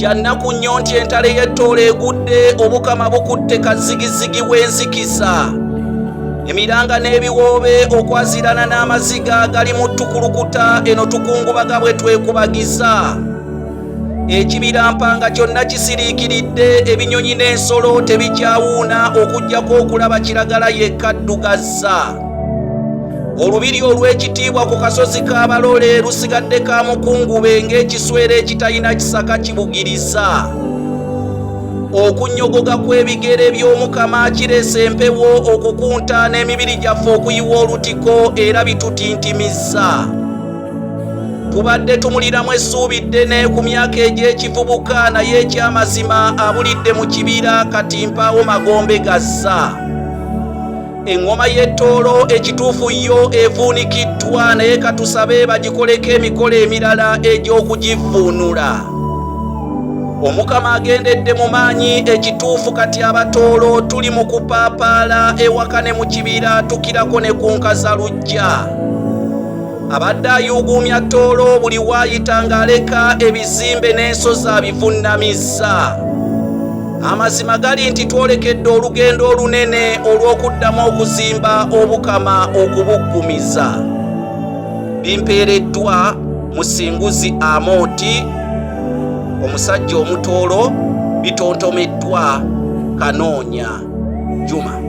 Kyannaku nnyo nti entalo y'ettoolo egudde, obukama bukutte kazigizigi w'enzikisa. Emiranga n'ebiwoobe okwazirana n'amaziga gali mu ttukulukuta eno tukungubaga bwe twekubagiza. Ekibira mpanga kyonna kisiriikiridde, ebinyonyi n'ensolo tebikyawuuna okuggyako okulaba kiragala yekka ddugazza. Olubiri olw'ekitiibwa ku kasozi ka Balole lusigadde ka mukungube ng'ekiswera ekitalina kisaka kibugiriza. Okunnyogoga kw'ebigere by'Omukama kireese empewo okukunta n'emibiri gyaffe okuyiwa olutiko era bitutintimizza. Tubadde tumuliramu essuubi ddene ku myaka egy'ekivubuka naye eky'amazima abulidde mu kibira kati mpaawo magombe gazza. Engoma y'ettoolo ekituufu yo evuunikiddwa naye katusabe bagikoleko emikolo emirala egy'okugivuunula. Omukama agendedde mu maanyi ekituufu kati abatoolo tuli mu kupaapaala ewaka ne mu kibira tukirako ne ku nkazalujja. Abadde ayuuguumya ttoolo buli waayita ng'aleka ebizimbe n'ensozi abivunnamizza. Amazima gali nti twolekedde olugendo olunene olw'okuddamu okuzimba obukama okubuggumiza. Bimpeereddwa Musinguzi Amooti, omusajja omutoolo, bitontomeddwa Kanoonya Juma.